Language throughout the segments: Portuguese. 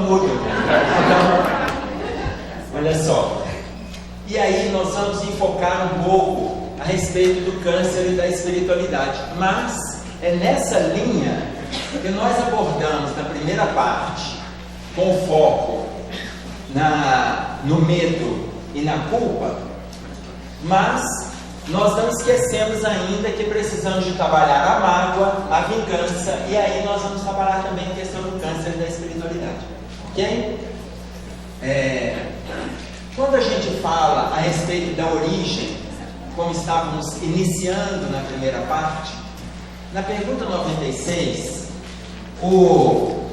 mudo. Então, olha só. E aí nós vamos enfocar um pouco a respeito do câncer e da espiritualidade. Mas é nessa linha que nós abordamos na primeira parte, com foco no medo e na culpa, mas nós não esquecemos ainda que precisamos de trabalhar a mágoa, a vingança, e aí nós vamos trabalhar também a questão do câncer e da espiritualidade. Ok? Quando a gente fala a respeito da origem, como estávamos iniciando na primeira parte, na pergunta 96, no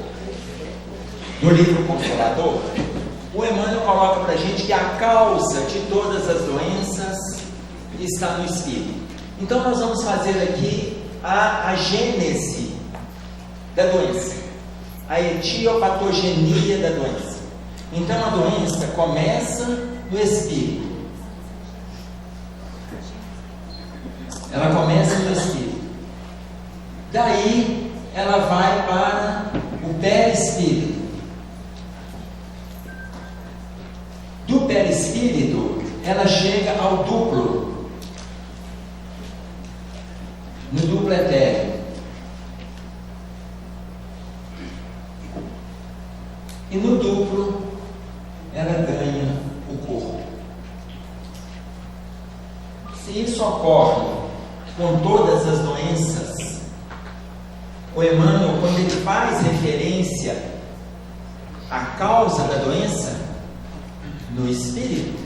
livro Consolador, o Emmanuel coloca para a gente que a causa de todas as doenças está no espírito. Então nós vamos fazer aqui a gênese da doença, a etiopatogenia da doença. Então a doença começa no espírito. Ela começa no espírito. Daí ela vai para o perispírito. Do perispírito ela chega ao duplo, no duplo etéreo. E no duplo ela ganha o corpo. Se isso ocorre com todas as doenças, o Emmanuel, quando ele faz referência à causa da doença no espírito,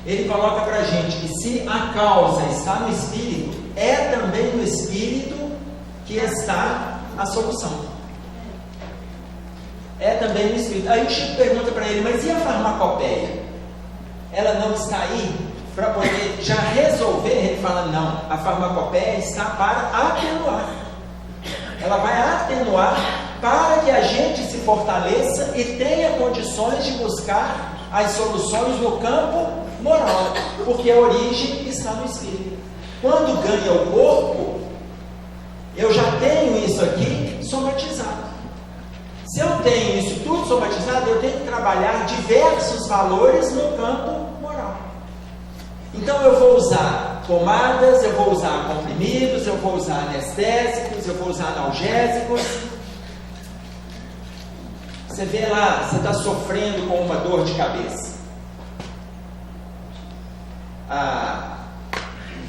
ele coloca para a gente que se a causa está no espírito, é também no espírito que está a solução. É também no espírito. Aí o Chico pergunta para ele, mas e a farmacopeia? Ela não está aí para poder já resolver? Ele fala, não, a farmacopeia está para atenuar. Ela vai atenuar para que a gente se fortaleça e tenha condições de buscar as soluções no campo moral, porque a origem está no espírito. Quando ganha o corpo, eu já tenho isso aqui somatizado. Se eu tenho isso tudo somatizado, eu tenho que trabalhar diversos valores no campo moral. Então eu vou usar pomadas, eu vou usar comprimidos, eu vou usar anestésicos, eu vou usar analgésicos. Você vê lá, você está sofrendo com uma dor de cabeça. A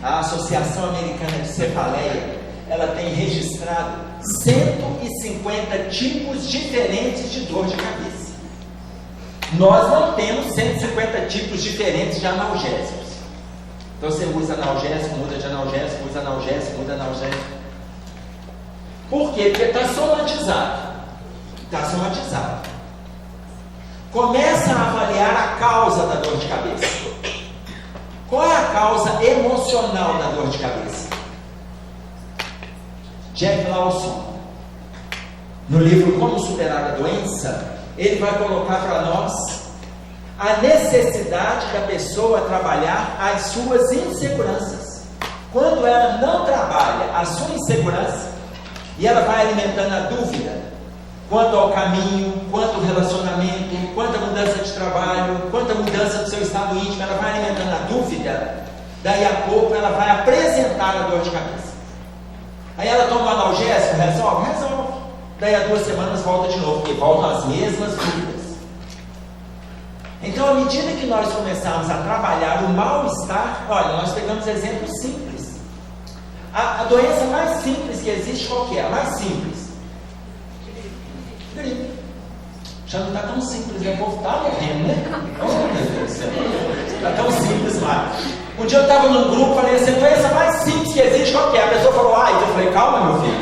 Associação Americana de Cefaleia, ela tem registrado 150 tipos diferentes de dor de cabeça. Nós não temos 150 tipos diferentes de analgésicos. Então você usa analgésico, muda de analgésico, usa analgésico, muda analgésico. Por quê? Porque está somatizado. Está somatizado. Começa a avaliar a causa da dor de cabeça. Qual é a causa emocional da dor de cabeça? Jack Lawson, no livro Como Superar a Doença, ele vai colocar para nós a necessidade da pessoa trabalhar as suas inseguranças. Quando ela não trabalha a sua insegurança, e ela vai alimentando a dúvida quanto ao caminho, quanto ao relacionamento, quanto à mudança de trabalho, quanto à mudança do seu estado íntimo, ela vai alimentando a dúvida, daí a pouco ela vai apresentar a dor de cabeça. Aí ela toma um analgésico, resolve? Resolve. Daí a 2 semanas volta de novo, porque voltam as mesmas dúvidas. Então, à medida que nós começarmos a trabalhar o mal-estar, olha, nós pegamos exemplos simples. A doença mais simples que existe, qual que é? A mais simples. Gripe. Já não está tão simples, né? O povo está morrendo, né? Oh, meu Deus do céu. Está tão simples lá. Um dia eu estava num grupo, falei assim, a doença mais simples que existe, qual que é? A pessoa falou, ai, eu falei, calma, meu filho.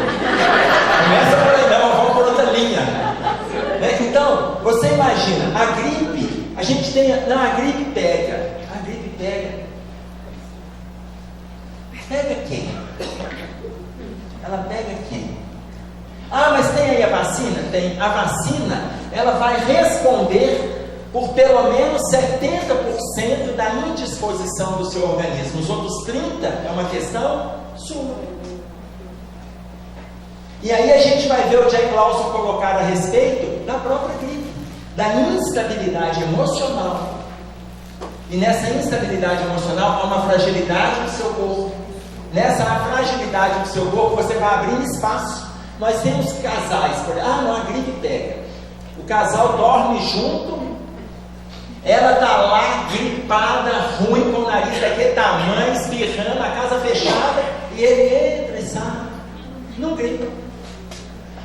Começa por aí, não, vamos por outra linha. Né? Então, você imagina, a gripe, a gente tem, não, a gripe pega. A gripe pega. Pega quem? Ela pega quem? Ah, mas tem aí a vacina? Tem. A vacina, ela vai responder por pelo menos 70% da indisposição do seu organismo. Os outros 30% é uma questão sua. E aí a gente vai ver o Jack Lawson colocar a respeito da própria gripe. da instabilidade emocional. E nessa instabilidade emocional há uma fragilidade do seu corpo. Nessa fragilidade do seu corpo você vai abrindo espaço. Nós temos casais, não, a gripe pega. O casal dorme junto, ela está lá gripada, ruim, com o nariz daquele tamanho, espirrando, a casa fechada, e ele entra e sai, não gripa.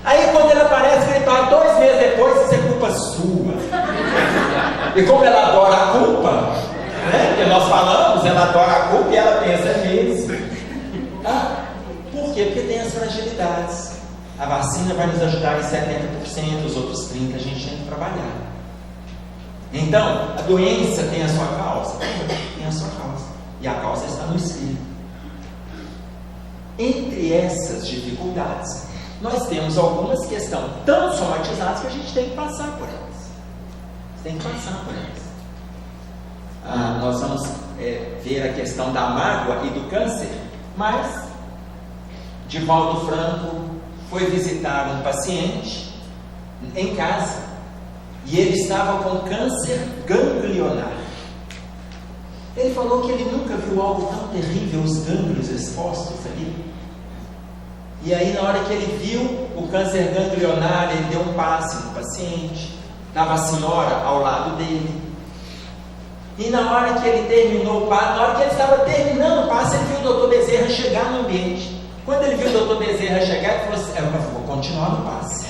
Aí quando ele aparece gripado 2 meses depois, isso é culpa sua. E como ela adora a culpa, né? Porque nós falamos, ela adora a culpa e ela pensa nisso. Por quê? Porque tem as fragilidades. A vacina vai nos ajudar em 70%, os outros 30% a gente tem que trabalhar. Então, a doença tem a sua causa? Tem a sua causa. E a causa está no espírito. Entre essas dificuldades, nós temos algumas que estão tão somatizadas que a gente tem que passar por elas. Tem que passar por elas. Nós vamos ver a questão da mágoa e do câncer, mas Divaldo Franco foi visitar um paciente em casa e ele estava com câncer ganglionar. Ele falou que ele nunca viu algo tão terrível, os gânglios expostos ali. E aí, na hora que ele viu o câncer ganglionar, ele deu um passe no paciente. Estava a senhora ao lado dele. E na hora que ele terminou o passe, na hora que ele estava terminando o passe, ele viu o doutor Bezerra chegar no ambiente. Quando ele viu o doutor Bezerra chegar, ele falou assim: eu vou continuar no passe.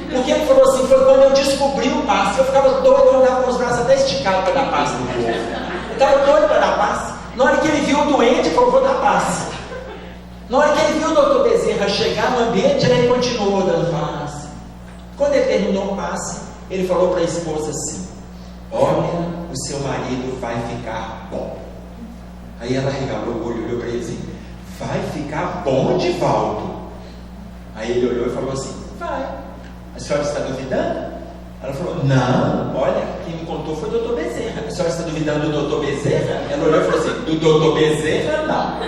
Porque ele falou assim: foi quando eu descobri o passe. Eu ficava doido, eu andava com os braços até esticados para dar passe no povo. Eu estava doido para dar passe. Na hora que ele viu o doente, ele falou: vou dar passe. Na hora que ele viu o doutor Bezerra chegar no ambiente, ele continuou dando passe. Quando ele terminou o passe, ele falou para a esposa assim: olha, o seu marido vai ficar bom. Aí ela regalou o olho, olhou para ele assim: vai ficar bom, Divaldo? Aí ele olhou e falou assim: vai. A senhora está duvidando? Ela falou: não, olha, quem me contou foi o doutor Bezerra. A senhora está duvidando do doutor Bezerra? Ela olhou e falou assim: do doutor Bezerra, não.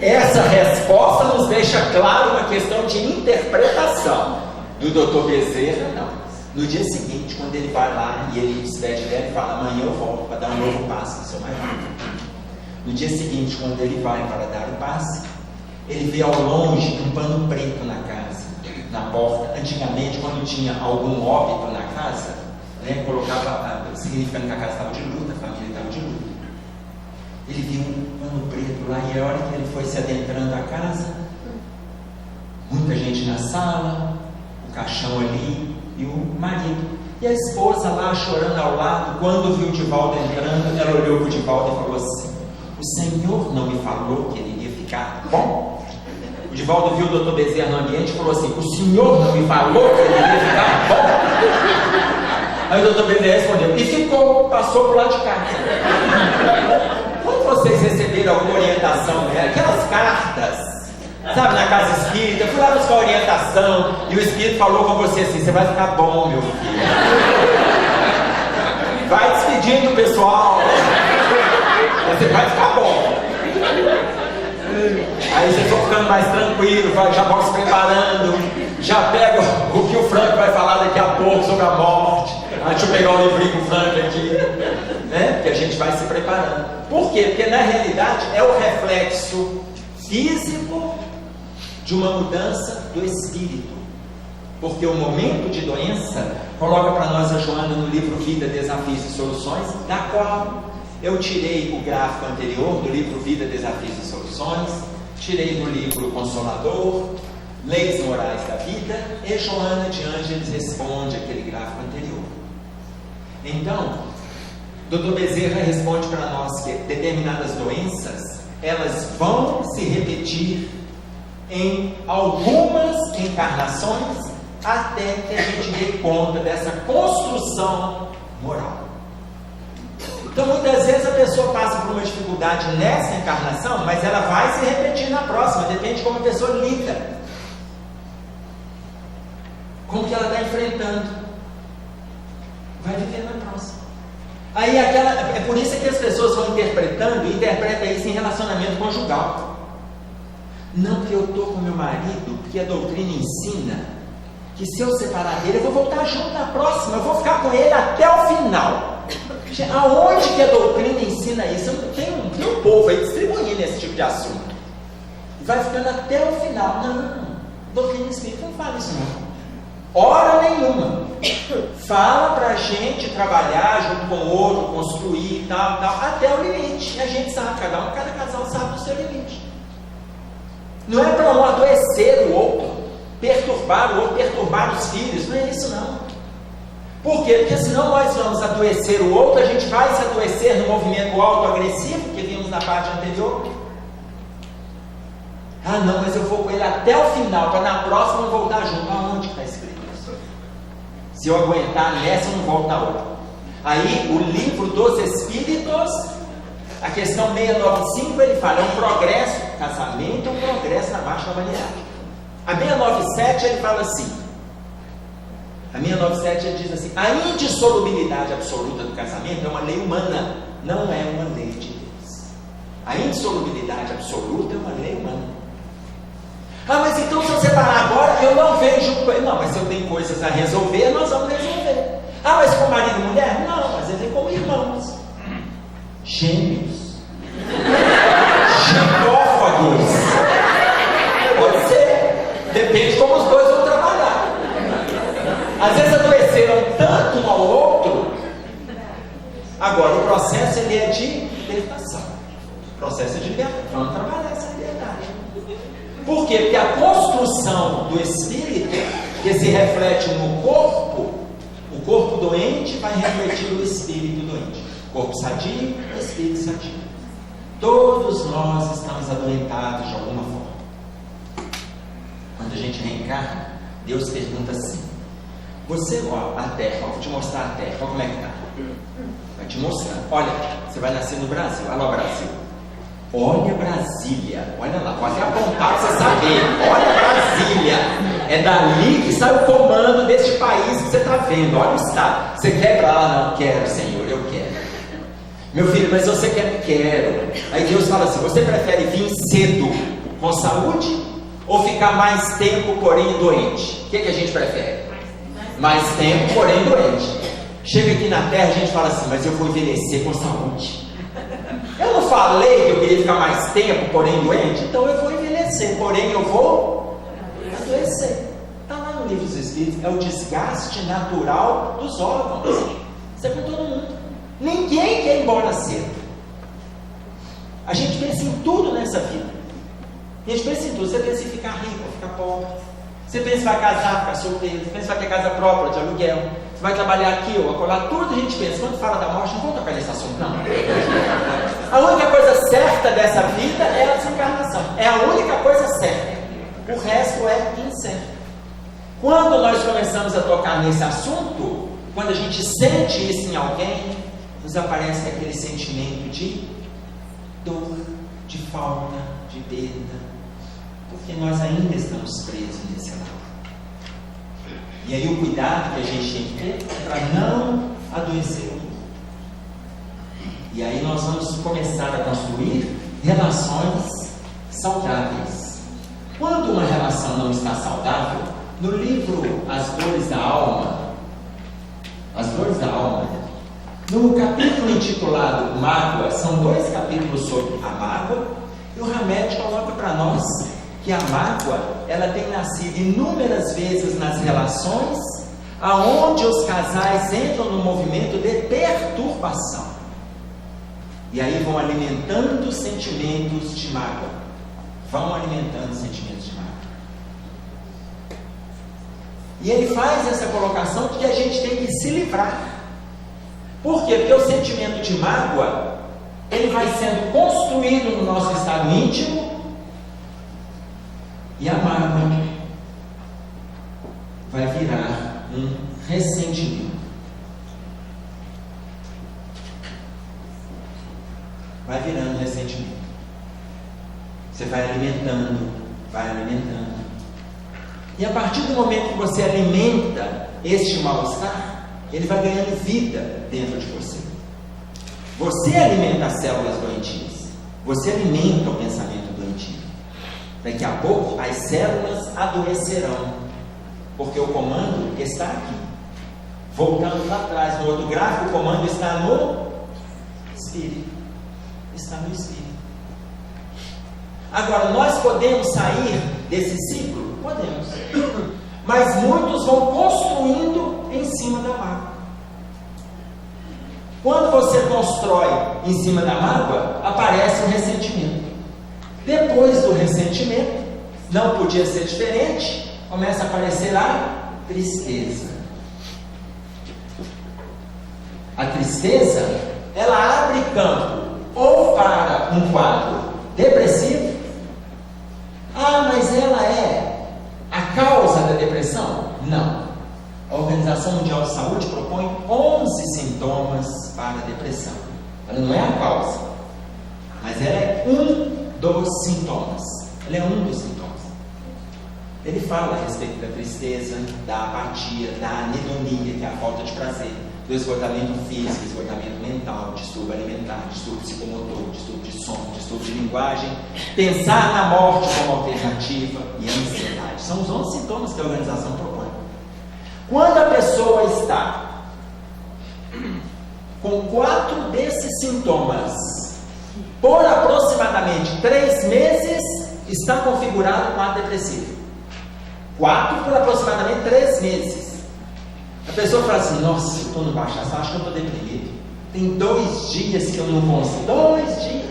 Essa resposta nos deixa claro uma questão de interpretação. Do doutor Bezerra, não. No dia seguinte, quando ele vai lá e ele despede dela e fala: amanhã eu volto para dar um novo passe no seu marido. No dia seguinte, quando ele vai para dar o passe, ele vê ao longe um pano preto na casa, na porta. Antigamente, quando tinha algum óbito na casa, né, colocava, significando que a casa estava de luta, a família estava de luta. Ele viu um pano preto lá, e a hora que ele foi se adentrando à casa, muita gente na sala, o caixão ali e o marido. E a esposa lá chorando ao lado. Quando viu o Divaldo entrando, ela olhou para o Divaldo e falou assim: o senhor não me falou que ele iria ficar bom? O Divaldo viu o doutor Bezerra no ambiente e falou assim: o senhor não me falou que ele iria ficar bom? Aí o doutor Bezerra respondeu: e ficou, passou por lá de casa. Quando vocês receberam alguma orientação, aquelas cartas, sabe, na casa espírita, eu fui lá buscar orientação e o espírito falou com você assim: você vai ficar bom, meu filho. Vai despedindo o pessoal. Você vai ficar bom. Aí vocês vão ficando mais tranquilos, já vão se preparando, já pega o que o Franco vai falar daqui a pouco sobre a morte. Deixa eu pegar o livrinho com o Franco aqui, né? Porque a gente vai se preparando. Por quê? Porque na realidade é o reflexo físico de uma mudança do espírito. Porque o momento de doença, coloca para nós a Joana no livro Vida, Desafios e Soluções, da qual eu tirei o gráfico anterior do livro Vida, Desafios e Soluções, tirei do livro Consolador, Leis Morais da Vida, e Joana de Ângeles responde aquele gráfico anterior. Então, Dr. Bezerra responde para nós que determinadas doenças, elas vão se repetir em algumas encarnações, até que a gente dê conta dessa construção moral. Então, muitas vezes a pessoa passa por uma dificuldade nessa encarnação, mas ela vai se repetir na próxima, depende de como a pessoa lida, como que ela está enfrentando, vai viver na próxima. Aí é por isso que as pessoas vão interpretam isso em relacionamento conjugal. Não que eu estou com meu marido, porque a doutrina ensina que se eu separar dele, eu vou voltar junto na próxima, eu vou ficar com ele até o final. Aonde que a doutrina ensina isso? Tem um povo aí distribuindo esse tipo de assunto. Vai ficando até o final. Não, doutrina espírita não fala isso não. Hora nenhuma. Fala para a gente trabalhar junto com o outro, construir e tal, até o limite. E a gente sabe, cada casal sabe do seu limite. Não é para um adoecer o outro, perturbar o outro, perturbar os filhos, não é isso não. Por quê? Porque senão nós vamos adoecer o outro, a gente vai se adoecer no movimento autoagressivo que vimos na parte anterior. Ah não, mas eu vou com ele até o final, para na próxima eu voltar junto. Aonde está escrito isso? Se eu aguentar nessa, eu não volto na outra. Aí, o livro dos Espíritos, a questão 695, ele fala, é um progresso, casamento é um progresso na marcha da humanidade. A 697, ele fala assim, a 697, ele diz assim, a indissolubilidade absoluta do casamento é uma lei humana, não é uma lei de Deus. A indissolubilidade absoluta é uma lei humana. Ah, mas então se eu separar agora, eu não vejo com ele. Não, mas se eu tenho coisas a resolver, nós vamos resolver. Ah, mas com marido e mulher? Não, mas eles como irmãos. Gêmeos. Genófagos. Pode ser. Depende de como os dois vão trabalhar. Às vezes adoeceram tanto um ao outro. Agora, o processo ele é de libertação. O processo é de libertação. Vamos trabalhar essa liberdade. Por quê? Porque a construção do espírito, que se reflete no corpo, o corpo doente vai refletir o espírito doente. Corpo sadio, espírito sadio. Todos nós estamos adoentados de alguma forma. Quando a gente reencarna, Deus pergunta assim: você, ó, a terra, vou te mostrar a terra, olha como é que está. Vai te mostrar. Olha, você vai nascer no Brasil. Olha lá o Brasil. Olha Brasília, olha lá, pode apontar para você saber. Olha Brasília, é dali que sai o comando deste país que você está vendo. Olha o estado. Você quer ir para lá? Não, quero, Senhor, eu quero. Meu filho, mas você quer? Quero. Aí Deus fala assim: você prefere vir cedo com saúde ou ficar mais tempo, porém doente? O que a gente prefere? Mais tempo, porém doente. Chega aqui na terra, a gente fala assim: mas eu vou envelhecer com saúde. Eu não falei que eu queria ficar mais tempo, porém doente? Então eu vou envelhecer, porém eu vou adoecer. Está lá no livro dos Espíritos, é o desgaste natural dos órgãos. Isso é com todo mundo. Ninguém quer ir embora cedo. A gente pensa em tudo nessa vida. A gente pensa em tudo. Você pensa em ficar rico, ficar pobre. Você pensa em vai casar, ficar solteiro. Você pensa em vai ter casa própria, de aluguel. Você vai trabalhar aqui ou acolá. Tudo a gente pensa. Quando fala da morte, não vamos tocar nesse assunto, não. A única coisa certa dessa vida é a desencarnação. É a única coisa certa. O resto é incerto. Quando nós começamos a tocar nesse assunto, quando a gente sente isso em alguém, nos aparece aquele sentimento de dor, de falta, de perda, porque nós ainda estamos presos nesse lado. E aí o cuidado que a gente tem que ter é para não adoecer o outro. E aí nós vamos começar a construir relações saudáveis. Quando uma relação não está saudável, no livro As Dores da Alma, no capítulo intitulado Mágoa, são 2 capítulos sobre a mágoa, e o Hamed coloca para nós que a mágoa, ela tem nascido inúmeras vezes nas relações, aonde os casais entram no movimento de perturbação, e aí vão alimentando sentimentos de mágoa, e ele faz essa colocação de que a gente tem que se livrar. Por quê? Porque o sentimento de mágoa, ele vai sendo construído no nosso estado íntimo, e a mágoa vai virar um ressentimento. Vai virando ressentimento. Você vai alimentando. E a partir do momento que você alimenta este mal-estar, ele vai ganhando vida dentro de você. Você alimenta as células doentias. Você alimenta o pensamento doentio. Daqui a pouco, as células adoecerão. porque o comando está aqui. Voltando lá atrás, no outro gráfico, o comando está no espírito. Está no espírito. Agora, nós podemos sair desse ciclo? Podemos. Mas muitos vão construindo em cima da mágoa. Quando você constrói em cima da mágoa, aparece o ressentimento. Depois do ressentimento, não podia ser diferente, começa a aparecer a tristeza. A tristeza, ela abre campo ou para um quadro depressivo. Ah, mas ela é a causa da depressão? Não. A Organização Mundial de Saúde propõe 11 sintomas para a depressão. Ela não é a causa, mas ela é um dos sintomas. Ela é um dos sintomas. Ele fala a respeito da tristeza, da apatia, da anedonia, que é a falta de prazer, do esgotamento físico, esgotamento mental, distúrbio alimentar, distúrbio psicomotor, distúrbio de sono, distúrbio de linguagem, pensar na morte como alternativa e a ansiedade. São os 11 sintomas que a organização propõe. Quando a pessoa está com 4 desses sintomas por aproximadamente 3 meses, está configurado o quadro depressivo. 4 por aproximadamente 3 meses. A pessoa fala assim: nossa, eu estou no baixo astral, acho que eu estou deprimido. Tem 2 dias que eu não consigo. 2 dias.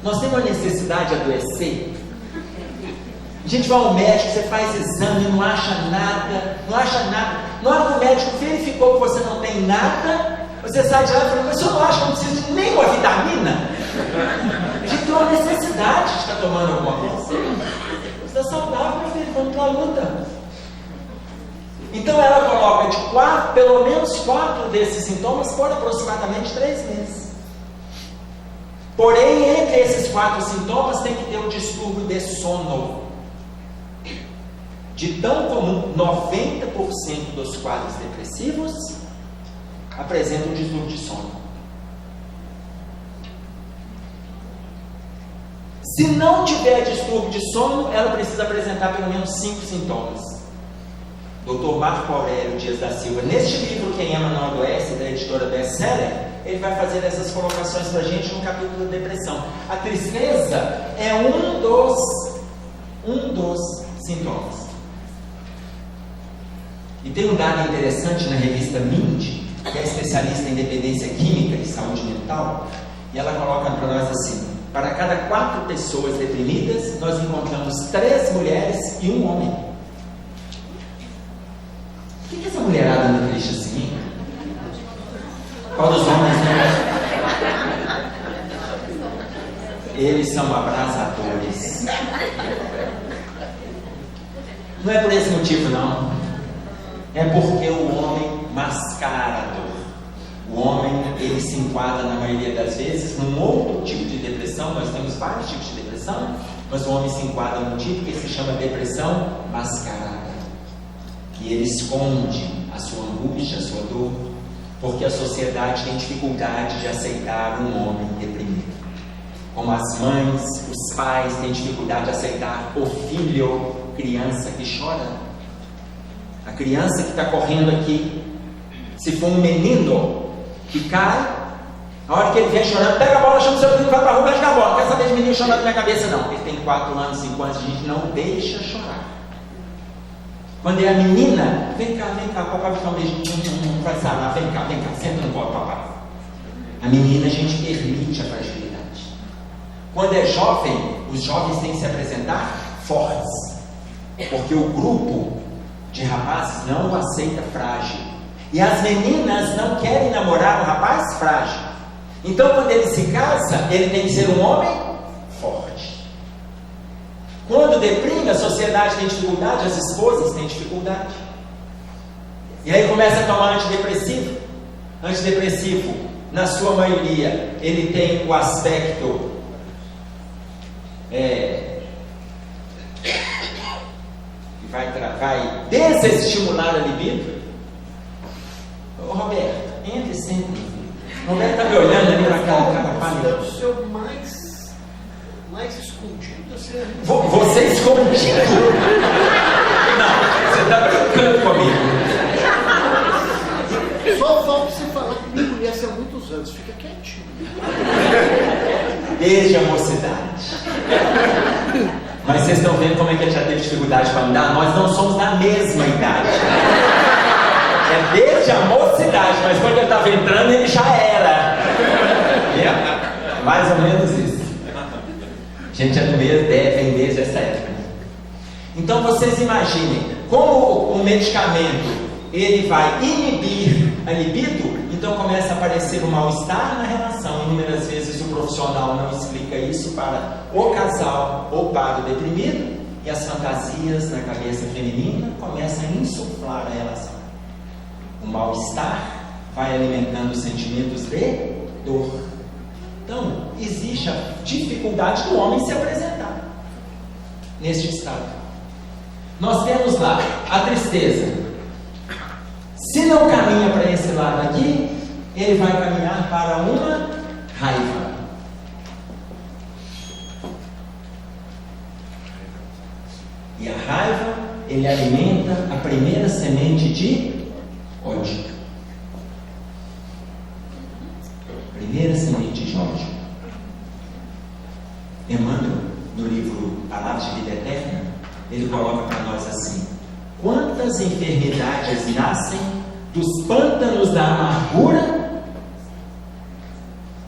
Nós temos a necessidade de adoecer. A gente vai ao médico, você faz exame, não acha nada. Na hora que o médico verificou que você não tem nada, você sai de lá e fala: mas eu não acho que eu não preciso de nenhuma vitamina. A gente tem uma necessidade de estar tomando alguma coisa. Você está saudável, meu filho, vamos para a luta. Então ela coloca de pelo menos 4 desses sintomas por aproximadamente 3 meses. Porém, entre esses 4 sintomas tem que ter o distúrbio de sono. De tão comum, 90% dos quadros depressivos apresentam distúrbio de sono. Se não tiver distúrbio de sono, ela precisa apresentar pelo menos 5 sintomas. Dr. Marco Aurélio Dias da Silva, neste livro Quem Ama Não Adoece, da editora Bestseller, ele vai fazer essas colocações para a gente no capítulo da depressão. A tristeza é um dos sintomas. E tem um dado interessante na revista Mind, que é especialista em dependência química e saúde mental, e ela coloca para nós assim: para cada 4 pessoas deprimidas, nós encontramos 3 mulheres e 1 homem. Por que essa mulherada anda triste assim? Qual dos homens, né? Eles são abrasadores. Não é por esse motivo, não. É porque o homem mascara a dor. O homem, ele se enquadra na maioria das vezes num outro tipo de depressão. Nós temos vários tipos de depressão, mas o homem se enquadra num tipo que se chama depressão mascarada. E ele esconde a sua angústia, a sua dor, porque a sociedade tem dificuldade de aceitar um homem deprimido. Como as mães, os pais têm dificuldade de aceitar o filho, criança que chora. A criança que está correndo aqui, se for um menino que cai, a hora que ele vem chorando, pega a bola, chama o seu filho, vai para a rua, vai jogar a bola. Não quer saber de menino chorando na minha cabeça, não. Ele tem 4 anos, 5 anos, a gente não deixa chorar. Quando é a menina, vem cá, papai vai dar um beijinho, vai sarar, vem cá, senta no colo, papai. A menina, a gente permite a fragilidade. Quando é jovem, os jovens têm que se apresentar fortes, porque o grupo de rapazes não o aceita frágil. E as meninas não querem namorar um rapaz frágil. Então, quando ele se casa, ele tem que ser um homem forte. Quando deprime, a sociedade tem dificuldade, as esposas têm dificuldade. E aí começa a tomar antidepressivo. Antidepressivo, na sua maioria, ele tem o aspecto que vai desestimular a libido. Ô Roberto, entre sempre. Roberto está me olhando ali para aquela cara pálida. O seu mais escondido. Você escondido? desde a mocidade. Mas vocês estão vendo como é que ele já teve dificuldade para andar? Nós não somos da mesma idade. É desde a mocidade, mas quando ele estava entrando, ele já era. É mais ou menos isso. A gente é do mesmo, vem desde essa época. Então vocês imaginem, como o medicamento ele vai inibir a libido, então começa a aparecer um mal-estar na relação. Inúmeras vezes o profissional não explica isso para o casal ou para o deprimido, e as fantasias na cabeça feminina começam a insuflar a relação. O mal-estar vai alimentando os sentimentos de dor. Então, existe a dificuldade do homem se apresentar neste estado. Nós temos lá a tristeza. Se não caminha para esse lado aqui, ele vai caminhar para uma raiva. E a raiva, ele alimenta a primeira semente de ódio. Primeira semente de ódio. Emmanuel, no livro Palavras de Vida Eterna, ele coloca para nós assim: quantas enfermidades nascem dos pântanos da amargura?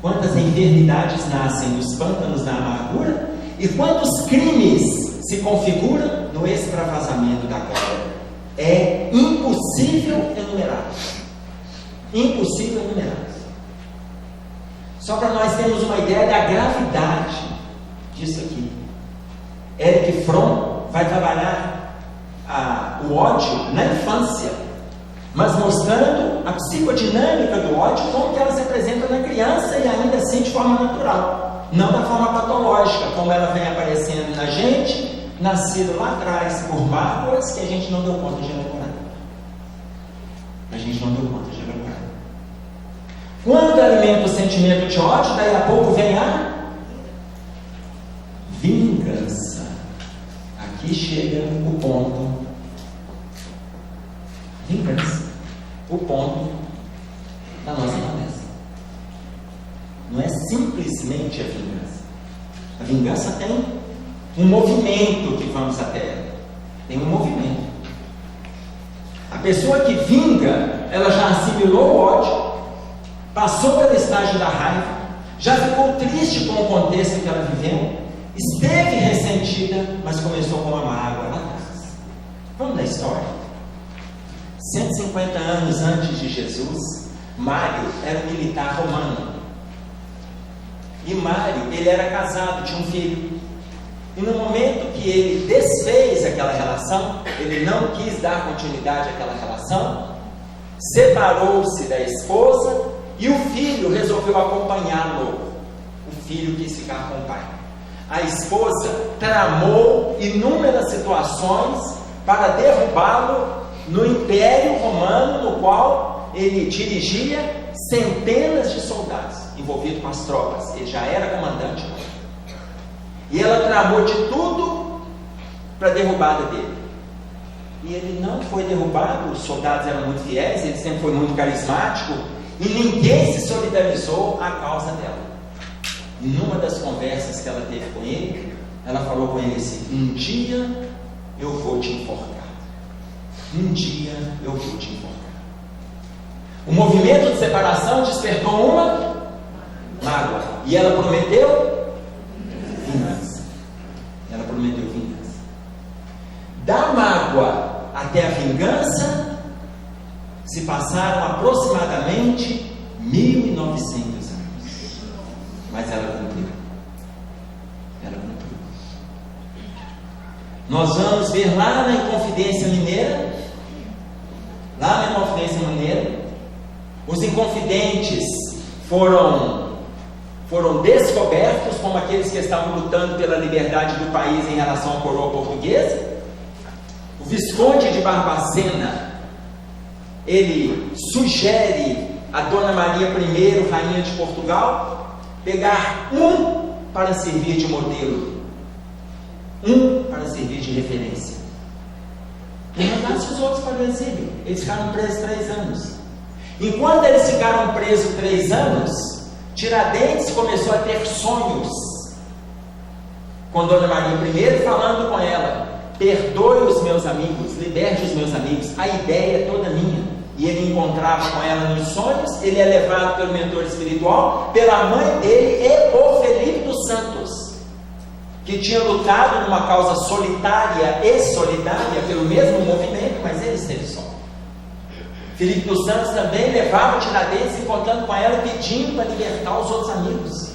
Quantas enfermidades nascem dos pântanos da amargura? E quantos crimes se configuram no extravasamento da cólera? É impossível enumerar. Impossível enumerar. Só para nós termos uma ideia da gravidade disso aqui. Erich Fromm vai trabalhar o ódio na infância, mas mostrando a psicodinâmica do ódio, como que ela se apresenta na criança e ainda assim de forma natural, não da forma patológica, como ela vem aparecendo na gente, nascido lá atrás por mágoas que a gente não deu conta de elaborar. A gente não deu conta de elaborar. Quando alimenta o sentimento de ódio, daí a pouco vem a vingança. Aqui chega o ponto. Vingança. O ponto da nossa promessa. Não é simplesmente a vingança. A vingança tem um movimento que vamos até ela. Tem um movimento. A pessoa que vinga, ela já assimilou o ódio, passou pelo estágio da raiva, já ficou triste com o contexto que ela viveu, esteve ressentida, mas começou com uma mágoa lá atrás. Vamos na história. 150 anos antes de Jesus, Mário era um militar romano. E Mário, ele era casado, tinha um filho. E no momento que ele desfez aquela relação, ele não quis dar continuidade àquela relação, separou-se da esposa e o filho resolveu acompanhá-lo. O filho quis ficar com o pai. A esposa tramou inúmeras situações para derrubá-lo no Império Romano, no qual ele dirigia centenas de soldados, envolvido com as tropas. Ele já era comandante. E ela tramou de tudo para a derrubada dele. E ele não foi derrubado, os soldados eram muito fiéis, ele sempre foi muito carismático, e ninguém se solidarizou à causa dela. E numa das conversas que ela teve com ele, ela falou com ele assim: um dia eu vou te enforcar. Um dia eu vou te enforcar. O movimento de separação despertou uma mágoa. E ela prometeu vingança. Ela prometeu vingança. Da mágoa até a vingança se passaram aproximadamente 1900 anos. Mas ela cumpriu. Ela cumpriu. Nós vamos ver lá na Inconfidência Mineira, os inconfidentes foram descobertos como aqueles que estavam lutando pela liberdade do país em relação à coroa portuguesa. O Visconde de Barbacena, ele sugere a Dona Maria I, rainha de Portugal, pegar um para servir de modelo, um para servir de referência, e mandasse os outros para o exílio. Eles ficaram presos 3 anos. Enquanto eles ficaram presos 3 anos, Tiradentes começou a ter sonhos com Dona Maria I, falando com ela: perdoe os meus amigos, liberte os meus amigos, a ideia é toda minha. E ele encontrava com ela nos sonhos, ele é levado pelo mentor espiritual, pela mãe dele e por Felipe dos Santos, que tinha lutado numa causa solitária e solidária pelo mesmo movimento, mas ele esteve só. Felipe dos Santos também levava Tiradentes, encontrando com ela, pedindo para libertar os outros amigos.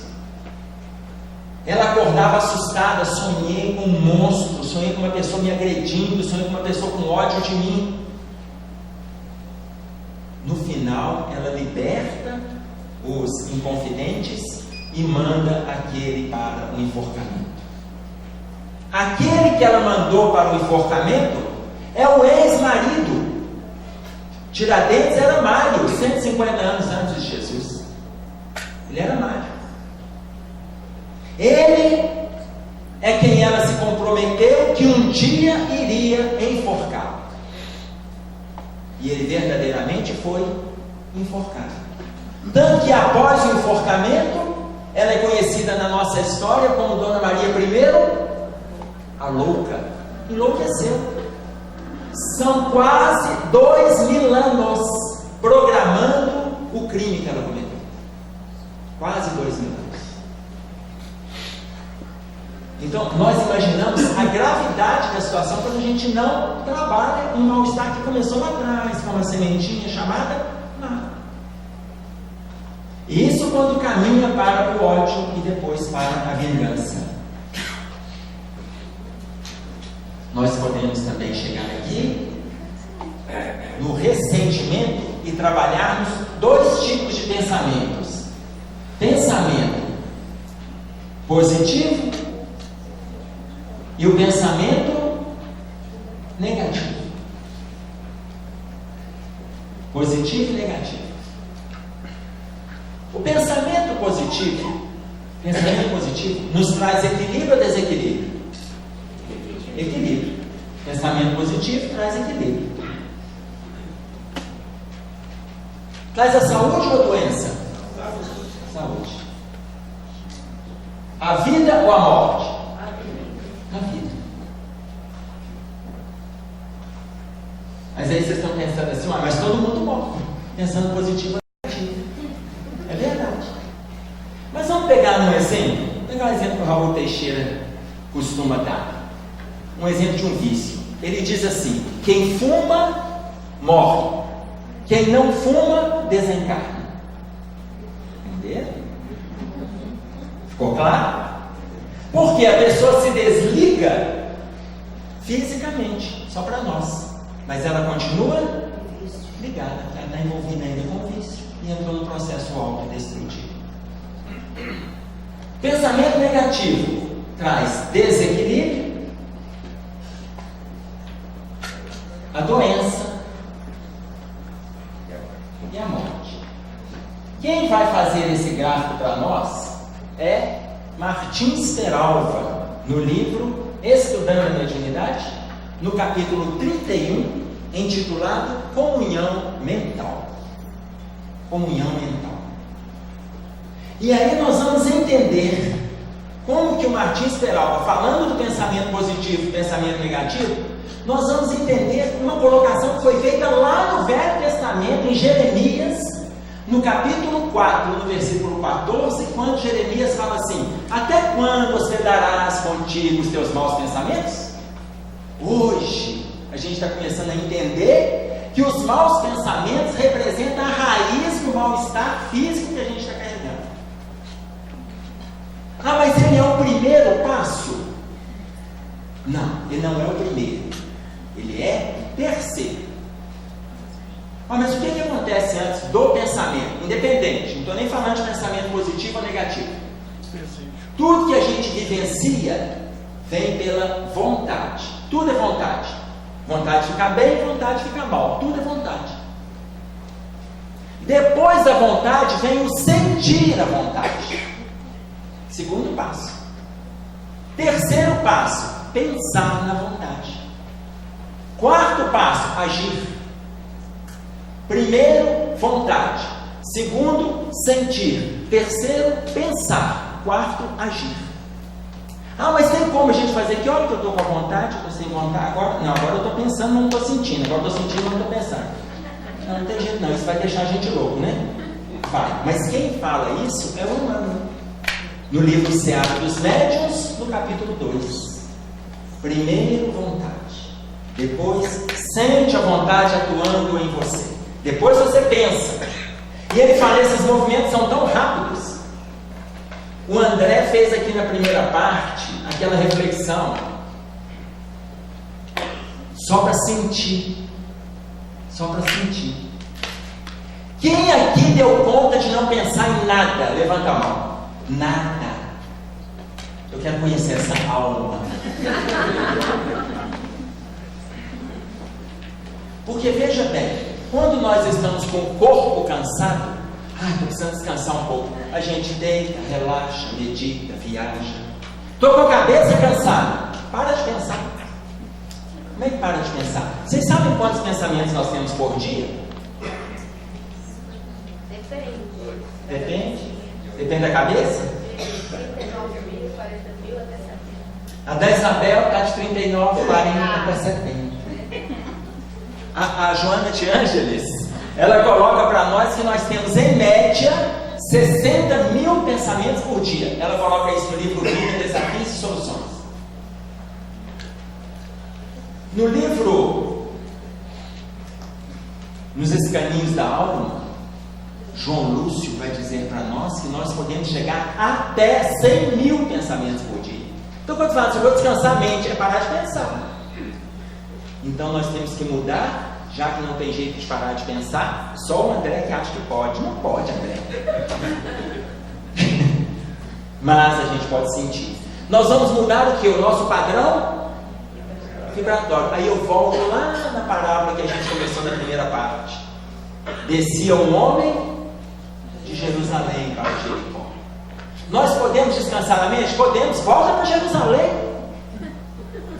Ela acordava assustada: sonhei com um monstro, sonhei com uma pessoa me agredindo, sonhei com uma pessoa com ódio de mim. No final, ela liberta os inconfidentes e manda aquele para o enforcamento. Aquele que ela mandou para o enforcamento é o ex-marido. Tiradentes era Mário, 150 anos antes de Jesus. Ele era Mário. Ele é quem ela se comprometeu que um dia iria enforcá-lo. E ele verdadeiramente foi enforcado. Tanto que após o enforcamento, ela é conhecida na nossa história como Dona Maria I, a louca. Enlouqueceu. São quase 2000 anos programando o crime que ela cometeu. Quase 2000 anos. Então, nós imaginamos a gravidade da situação quando a gente não trabalha um mal-estar que começou lá atrás, com uma sementinha chamada mágoa. Isso quando caminha para o ódio e depois para a vingança. Nós podemos também chegar aqui no ressentimento e trabalharmos dois tipos de pensamentos: pensamento positivo e o pensamento negativo. Positivo e negativo. O pensamento positivo nos traz equilíbrio ou desequilíbrio? Equilíbrio. Pensamento positivo traz equilíbrio. Traz a saúde ou a doença? Saúde. A vida ou a morte? A vida. Mas aí vocês estão pensando assim: mas todo mundo morre. Pensando positivo ou negativo. É verdade. Mas vamos pegar um exemplo. Vou pegar um exemplo que o Raul Teixeira costuma dar. Um exemplo de um vício. Ele diz assim: quem fuma, morre. Quem não fuma, desencarna. Entenderam? Ficou claro? Porque a pessoa se desliga fisicamente, só para nós. Mas ela continua ligada. Ela está envolvida ainda com o vício e entrou no processo autodestrutivo. Pensamento negativo traz desequilíbrio, a doença e a morte. Quem vai fazer esse gráfico para nós é Martins Peralva, no livro Estudando a Mediunidade, no capítulo 31, intitulado Comunhão Mental. Comunhão mental. E aí nós vamos entender como que o Martins Peralva, falando do pensamento positivo e pensamento negativo, nós vamos entender uma colocação que foi feita lá no Velho Testamento, em Jeremias, no capítulo 4, no versículo 14, quando Jeremias fala assim: até quando hospedarás contigo os teus maus pensamentos? Hoje, a gente está começando a entender que os maus pensamentos representam a raiz do mal-estar físico que a gente está carregando. Ah, mas ele é o primeiro passo? Não, ele não é o primeiro. Ele é o terceiro. Mas o que acontece antes do pensamento? Independente, não estou nem falando de pensamento positivo ou negativo. Tudo que a gente vivencia vem pela vontade. Tudo é vontade. Vontade de ficar bem, vontade de ficar mal. Tudo é vontade. Depois da vontade vem o sentir a vontade. Segundo passo. Terceiro passo, pensar na vontade. Quarto passo, agir. Primeiro, vontade. Segundo, sentir. Terceiro, pensar. Quarto, agir. Ah, mas tem como a gente fazer? Que hora que eu estou com a vontade, eu estou sem vontade? Agora, não, agora eu estou pensando, mas não estou sentindo. Agora eu estou sentindo, mas não estou pensando. Não tem jeito não, isso vai deixar a gente louco, né? Vai. Mas quem fala isso é o humano. No livro Seara dos Médiuns, no capítulo 2. Primeiro, vontade. Depois, sente a vontade atuando em você. Depois você pensa. E ele fala, esses movimentos são tão rápidos. O André fez aqui na primeira parte aquela reflexão só para sentir. Só para sentir. Quem aqui deu conta de não pensar em nada? Levanta a mão. Nada. Eu quero conhecer essa alma. Porque veja bem, quando nós estamos com o corpo cansado, estou precisando descansar um pouco. A gente deita, relaxa, medita, viaja. Estou com a cabeça cansada. Para de pensar. Como é que para de pensar? Vocês sabem quantos pensamentos nós temos por dia? Depende. Depende da cabeça? 39 mil, 40 mil até 70. A da Isabel está de 39, 40 até 70. A Joana de Ângeles, ela coloca para nós que nós temos em média 60 mil pensamentos por dia. Ela coloca isso no livro Vida, Desafios e Soluções. No livro Nos Escaninhos da Alma, João Lúcio vai dizer para nós que nós podemos chegar até 100 mil pensamentos por dia. Então quando fala, se eu vou descansar a mente, é parar de pensar. Então nós temos que mudar, já que não tem jeito de parar de pensar. Só o André que acha que pode. Não pode, André. Mas a gente pode sentir. Nós vamos mudar o que? O nosso padrão vibratório. Aí eu volto lá na parábola que a gente começou na primeira parte. Descia um homem de Jerusalém para Jericó. Nós podemos descansar a mente? Podemos. Volta para Jerusalém.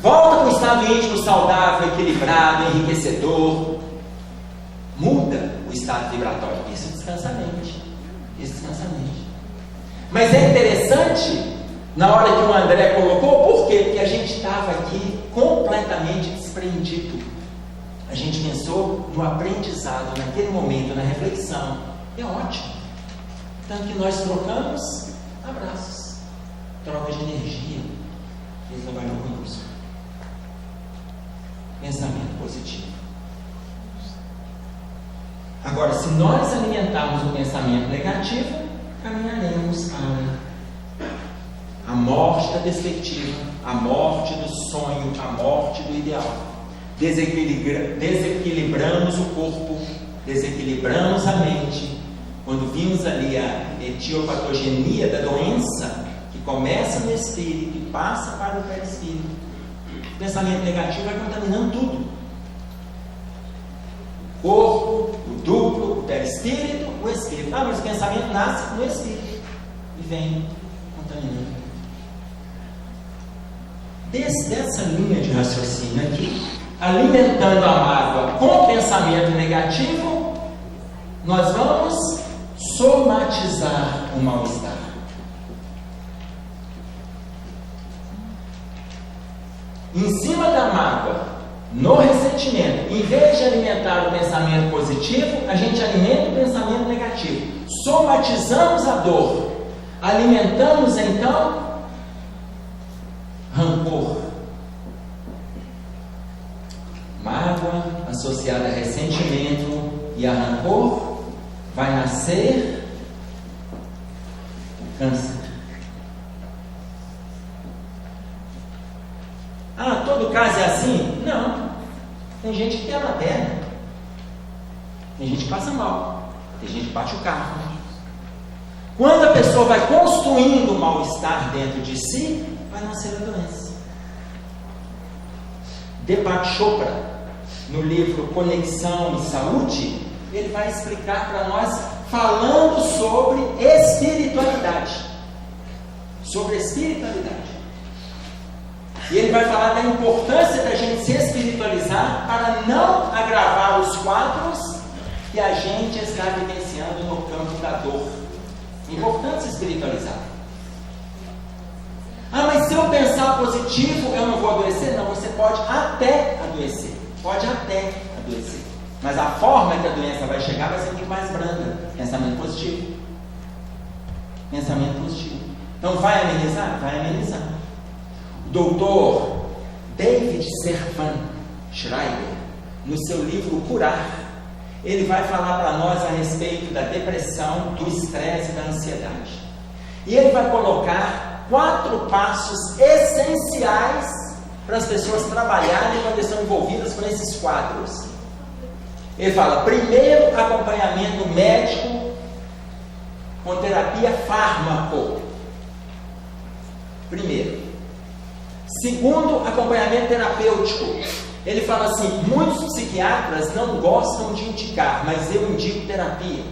Volta para um estado íntimo saudável, equilibrado, enriquecedor. Muda o estado vibratório. Isso descansa a mente. Isso descansa a mente. Mas é interessante, na hora que o André colocou, por quê? Porque a gente estava aqui completamente desprendido. A gente pensou no aprendizado, naquele momento, na reflexão. É ótimo. Tanto que nós trocamos abraços, troca de energia. Eles trabalham conosco. Pensamento positivo. Agora, se nós alimentarmos o pensamento negativo, caminharemos a morte da perspectiva, a morte do sonho, a morte do ideal. Desequilibramos o corpo, desequilibramos a mente. Quando vimos ali a etiopatogenia da doença, que começa no espírito e passa para o perispírito, o pensamento negativo vai contaminando tudo. O corpo, o duplo, o perispírito, o espírito. Mas o pensamento nasce no espírito e vem contaminando. Dessa linha de raciocínio aqui, alimentando a mágoa com pensamento negativo, nós vamos somatizar o mal-estar. Em cima da mágoa, no ressentimento, em vez de alimentar o pensamento positivo, a gente alimenta o pensamento negativo. Somatizamos a dor, alimentamos então rancor. Mágoa associada a ressentimento e a rancor vai nascer câncer. Todo caso é assim? Não. Tem gente que quebra a perna. Tem gente que passa mal. Tem gente que bate o carro. Quando a pessoa vai construindo o mal-estar dentro de si, vai nascer a doença. Deepak Chopra, no livro Conexão e Saúde, ele vai explicar para nós, falando sobre espiritualidade. Sobre espiritualidade. E ele vai falar da importância da gente se espiritualizar para não agravar os quadros que a gente está vivenciando no campo da dor. É importante se espiritualizar. Mas se eu pensar positivo, eu não vou adoecer? Não, você pode até adoecer. Pode até adoecer. Mas a forma que a doença vai chegar vai ser muito mais branda. Pensamento positivo. Pensamento positivo. Então vai amenizar? Vai amenizar. O doutor David Servan Schreiber, no seu livro Curar, ele vai falar para nós a respeito da depressão, do estresse e da ansiedade. E ele vai colocar 4 passos essenciais para as pessoas trabalharem quando estão envolvidas com esses quadros. Ele fala: primeiro, acompanhamento médico com terapia fármaco. Primeiro. Segundo, acompanhamento terapêutico. Ele fala assim: muitos psiquiatras não gostam de indicar, mas eu indico terapia.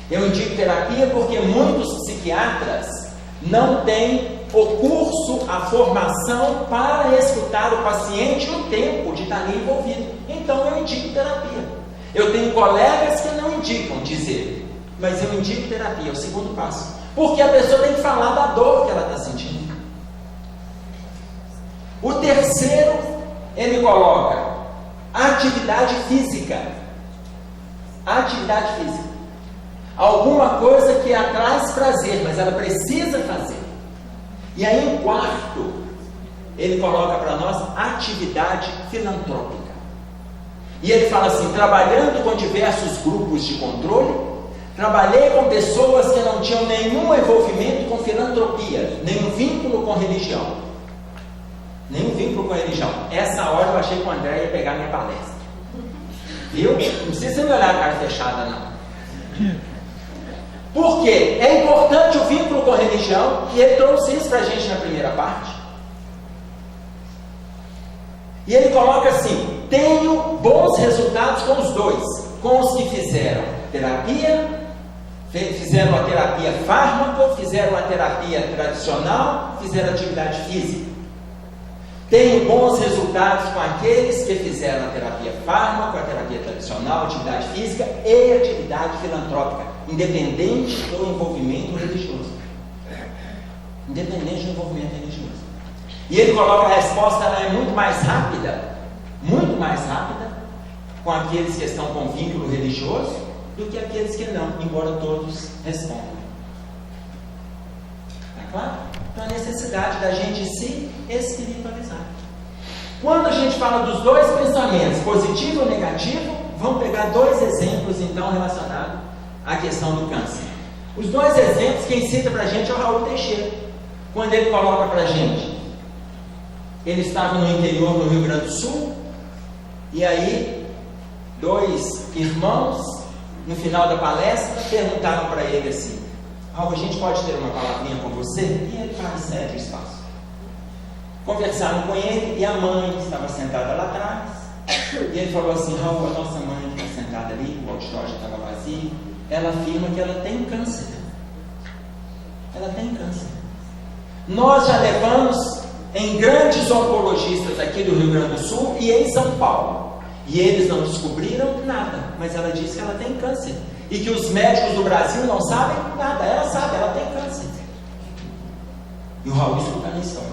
Eu indico terapia porque muitos psiquiatras não têm o curso, a formação para escutar o paciente e o tempo de estar ali envolvido. Então eu indico terapia. Eu tenho colegas que não indicam, dizer, mas eu indico terapia, é o segundo passo. Porque a pessoa tem que falar da dor que ela está sentindo. O terceiro, ele coloca atividade física. Atividade física. Alguma coisa que a traz prazer, mas ela precisa fazer. E aí, em quarto, ele coloca para nós atividade filantrópica. E ele fala assim: trabalhando com diversos grupos de controle, trabalhei com pessoas que não tinham nenhum envolvimento com filantropia, nenhum vínculo com religião. Nenhum vínculo com religião. Essa hora eu achei que o André ia pegar minha palestra. Viu? Não precisa me olhar a cara fechada, não. Por quê? É importante o vínculo com a religião, e ele trouxe isso para a gente na primeira parte. E ele coloca assim: tenho bons resultados com os dois, com os que fizeram terapia, fizeram a terapia fármaco, fizeram a terapia tradicional, fizeram atividade física. Tenho bons resultados com aqueles que fizeram a terapia fármaco, a terapia tradicional, atividade física e atividade filantrópica, independente do envolvimento religioso. Independente do envolvimento religioso. E ele coloca a resposta, ela é muito mais rápida com aqueles que estão com vínculo religioso do que aqueles que não, embora todos respondam. Está claro? Então a necessidade da gente se espiritualizar. Quando a gente fala dos dois pensamentos, positivo ou negativo, vamos pegar 2 exemplos então relacionados à questão do câncer. Os 2 exemplos, quem cita para a gente é o Raul Teixeira. Quando ele coloca para a gente, ele estava no interior do Rio Grande do Sul, e aí 2 irmãos, no final da palestra, perguntaram para ele assim: Raul, a gente pode ter uma palavrinha com você? E ele cede o espaço. Conversaram com ele, e a mãe que estava sentada lá atrás, e ele falou assim: Raul, a nossa mãe que está sentada ali, o auditório já estava vazio, ela afirma que ela tem câncer. Ela tem câncer. Nós já levamos em grandes oncologistas aqui do Rio Grande do Sul e em São Paulo, e eles não descobriram nada, mas ela disse que ela tem câncer. E que os médicos do Brasil não sabem nada. Ela sabe, ela tem câncer. E o Raul escutando a história.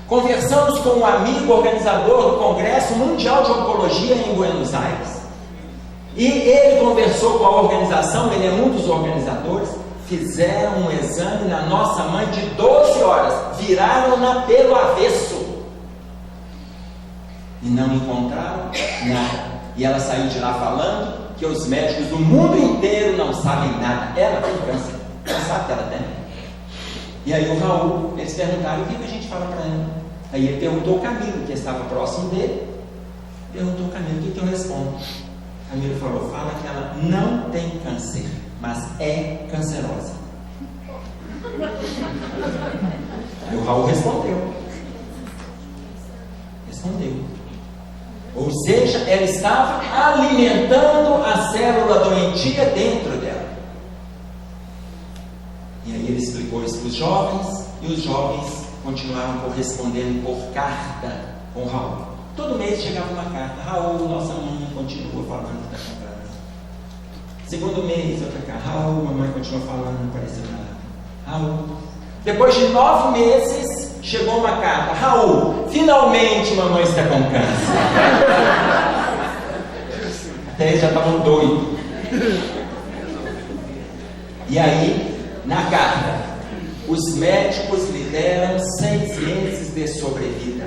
Conversamos com um amigo organizador do Congresso Mundial de Oncologia em Buenos Aires. E ele conversou com a organização, ele é um dos organizadores. Fizeram um exame na nossa mãe de 12 horas. Viraram-na pelo avesso. E não encontraram nada. E ela saiu de lá falando que os médicos do mundo inteiro não sabem nada. Ela tem câncer. Ela sabe que ela tem. E aí o Raul, eles perguntaram: o que a gente fala para ela? Aí ele perguntou o Camilo, que estava próximo dele. Perguntou o Camilo: o que eu respondo? Camilo falou: fala que ela não tem câncer, mas é cancerosa. Aí o Raul respondeu. Ou seja, ela estava alimentando a célula doentia dentro dela. E aí ele explicou isso para os jovens, e os jovens continuaram correspondendo por carta com o Raul. Todo mês chegava uma carta: Raul, nossa mãe continua falando que está com câncer. Segundo mês, outra carta: Raul, mamãe continua falando, não apareceu nada. Raul. Depois de 9 meses, chegou uma carta: Raul, finalmente mamãe está com câncer. Até eles já estavam doidos. E aí, na carta, os médicos lhe deram 6 meses de sobrevida.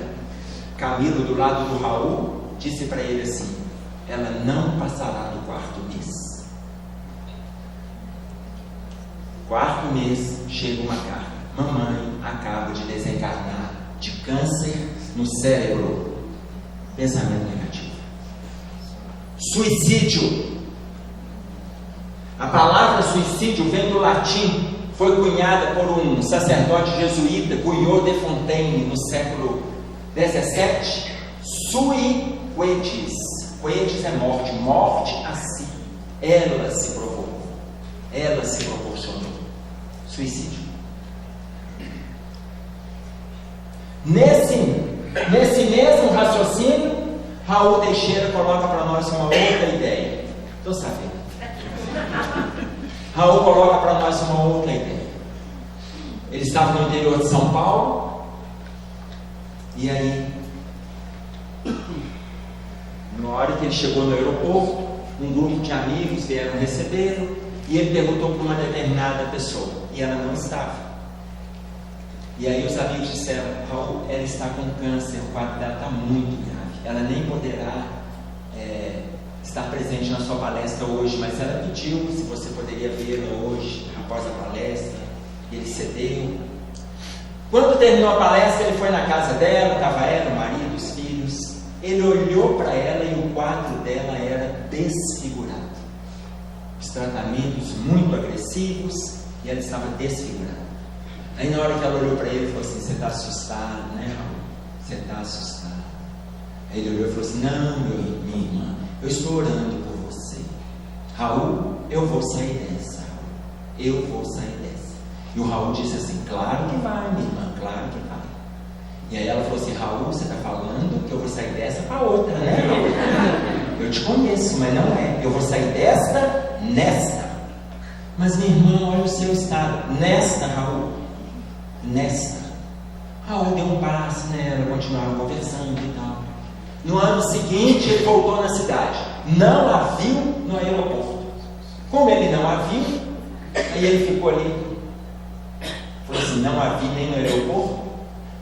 Camilo, do lado do Raul, disse para ele assim: ela não passará do 4º mês. 4º mês, chega uma carta: mamãe acaba de desencarnar de câncer no cérebro. Pensamento negativo. Suicídio. A palavra suicídio vem do latim, foi cunhada por um sacerdote jesuíta, Guyot de Fontaine, no século XVII. Sui quetis. Quetis é morte, morte a si. Ela se provocou, ela se proporcionou. Suicídio. Nesse mesmo raciocínio, Raul Teixeira coloca para nós uma outra ideia. Estou sabendo. Raul coloca para nós uma outra ideia. Ele estava no interior de São Paulo, e aí, na hora que ele chegou no aeroporto, um grupo de amigos vieram recebê-lo, e ele perguntou para uma determinada pessoa, e ela não estava. E aí os amigos disseram: Raul, ela está com câncer, o quadro dela está muito grave, ela nem poderá estar presente na sua palestra hoje, mas ela pediu se você poderia vê-la hoje, após a palestra. Ele cedeu. Quando terminou a palestra, ele foi na casa dela, estava ela, o marido, os filhos. Ele olhou para ela e o quadro dela era desfigurado. Os tratamentos muito agressivos, e ela estava desfigurada. Aí na hora que ela olhou para ele, falou assim: você está assustado, né, Raul? Você está assustado. Aí ele olhou e falou assim: não, minha irmã, eu estou orando por você. Raul, eu vou sair dessa, Raul. Eu vou sair dessa. E o Raul disse assim: claro que vai, minha irmã, claro que vai. E aí ela falou assim: Raul, você está falando que eu vou sair dessa para outra, né, Raul? Eu te conheço, mas não é. Eu vou sair desta, nesta. Mas minha irmã, olha o seu estado. Nesta, Raul. Nesta. Raul deu um passe nela, continuaram conversando e tal. No ano seguinte, ele voltou na cidade. Não a viu no aeroporto. Como ele não a viu, aí ele ficou ali. Falou assim: não a vi nem no aeroporto,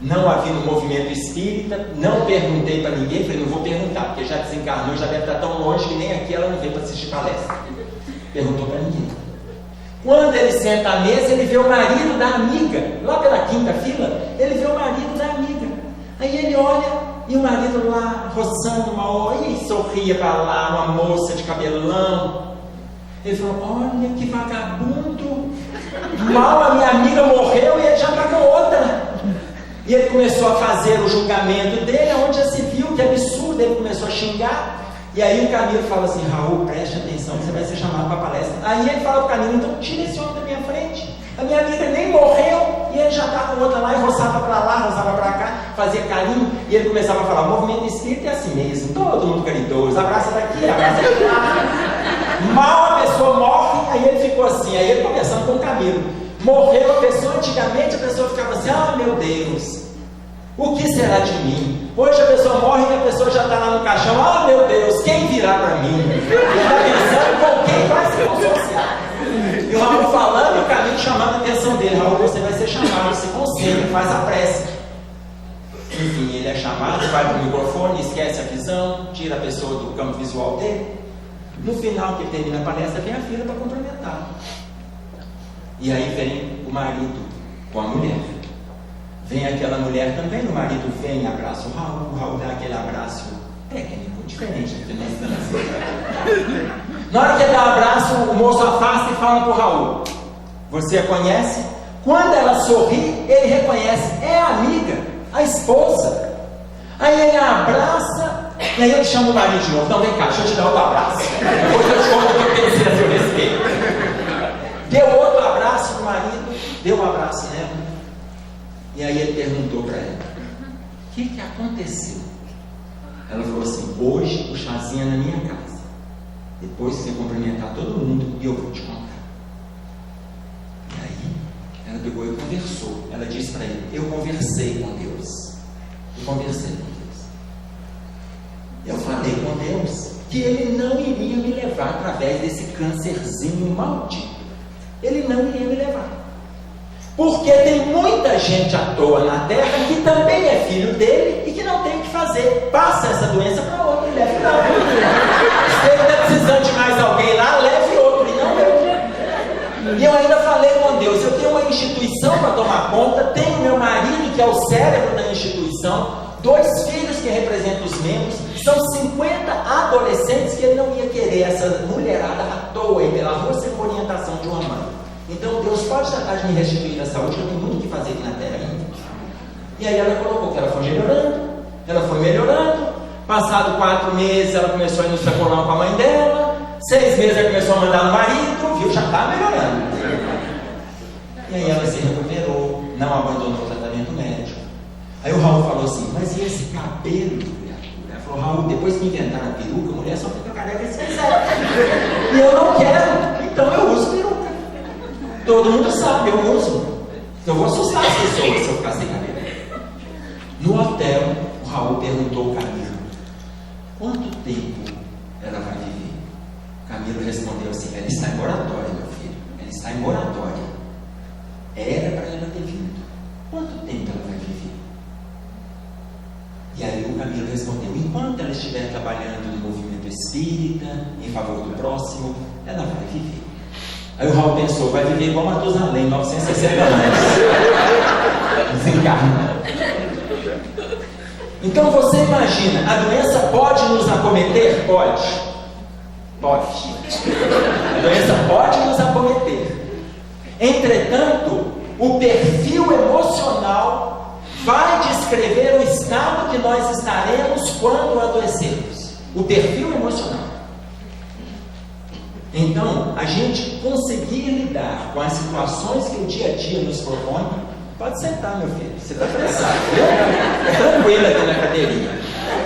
não a vi no movimento espírita, não perguntei para ninguém. Falei: não vou perguntar, porque já desencarnou, já deve estar tão longe que nem aqui ela não veio para assistir palestra. Perguntou para ninguém. Quando ele senta à mesa, ele vê o marido da amiga, lá pela 5ª fila, ele vê o marido da amiga. Aí ele olha, e o marido lá, roçando uma hora, e sorria para lá, uma moça de cabelão. Ele falou: olha que vagabundo, mal a minha amiga morreu e ele já está com outra. E ele começou a fazer o julgamento dele, onde já se viu que absurdo, ele começou a xingar. E aí o Camilo fala assim: Raul, preste atenção, você vai ser chamado para a palestra. Aí ele fala para o Camilo: então tira esse homem da minha frente. A minha amiga nem morreu e ele já está com outra lá, e roçava para lá, roçava para cá, fazia carinho. E ele começava a falar: o movimento espírita é assim mesmo, todo mundo caridoso, abraça daqui, abraça de lá. Mal a pessoa morre, aí ele ficou assim. Aí ele conversando com o Camilo: morreu a pessoa, antigamente a pessoa ficava assim: ah, meu Deus, o que será de mim? Hoje a pessoa morre e a pessoa já está lá no caixão: ah, meu Deus, quem virá para mim? Ele está pensando com quem vai se consorciar. E o Raul falando e o Camilo chamando a atenção dele: Raul, você vai ser chamado, se concentre, faz a prece. Enfim, ele é chamado, vai para o microfone, esquece a visão, tira a pessoa do campo visual dele. No final, que ele termina a palestra, vem a fila para cumprimentar. E aí vem o marido com a mulher. Vem aquela mulher também, o marido vem e abraça o Raul dá aquele abraço técnico, diferente do que nós damos. Na hora que ele dá um abraço, o moço afasta e fala para o Raul: você a conhece? Quando ela sorri, ele reconhece, é a amiga, a esposa. Aí ele a abraça, e aí ele chama o marido de novo: não, vem cá, deixa eu te dar outro abraço. Depois eu te conto o que eu pensei a seu respeito. Deu outro abraço no marido, deu um abraço nela. E aí ele perguntou para ela: o que aconteceu? Ela falou assim: hoje o chazinho é na minha casa. Depois você cumprimentar todo mundo e eu vou te contar. E aí ela pegou e conversou. Ela disse para ele: eu conversei com Deus. Eu conversei com Deus. Eu falei com Deus que Ele não iria me levar através desse câncerzinho maldito. Ele não iria me levar. Porque tem muita gente à toa na terra que também é filho dele e que não tem o que fazer. Passa essa doença para outro e leve lá. Se ele está precisando de mais alguém lá, leve outro e não eu. E eu ainda falei com Deus: eu tenho uma instituição para tomar conta, tenho meu marido que é o cérebro da instituição, 2 filhos que representam os membros, são 50 adolescentes que ele não ia querer essa mulherada à toa aí pela rua sem orientação de uma mãe. Então Deus pode tratar de me restituir da saúde, eu tenho muito o que fazer aqui na terra ainda. E aí ela colocou que ela foi melhorando, passado 4 meses ela começou a ir no sacolão com a mãe dela, 6 meses ela começou a mandar no marido, viu, já está melhorando. E aí ela se recuperou, não abandonou o tratamento médico. Aí o Raul falou assim: mas e esse cabelo, criatura? Ela falou: Raul, depois que inventaram a peruca, a mulher só fica careca se quiser. E eu não quero, então eu uso peruca. Todo mundo sabe, eu uso. Eu vou assustar as pessoas se eu ficar sem cabelo. No hotel, o Raul perguntou ao Camilo: quanto tempo ela vai viver? O Camilo respondeu assim: ela está em moratória, meu filho. Ela está em moratória. Era para ela ter vindo. Quanto tempo ela vai viver? E aí o Camilo respondeu: enquanto ela estiver trabalhando no movimento espírita, em favor do próximo, ela vai viver. Aí o Raul pensou: vai viver igual Matusalém, 960 anos. Desencarna. Então você imagina, a doença pode nos acometer? Pode. A doença pode nos acometer. Entretanto, o perfil emocional vai descrever o estado que nós estaremos quando adoecermos. O perfil emocional. Então, a gente conseguir lidar com as situações que o dia a dia nos propõe. Pode sentar, meu filho, você está apressado, viu? É tranquilo aqui na cadeirinha.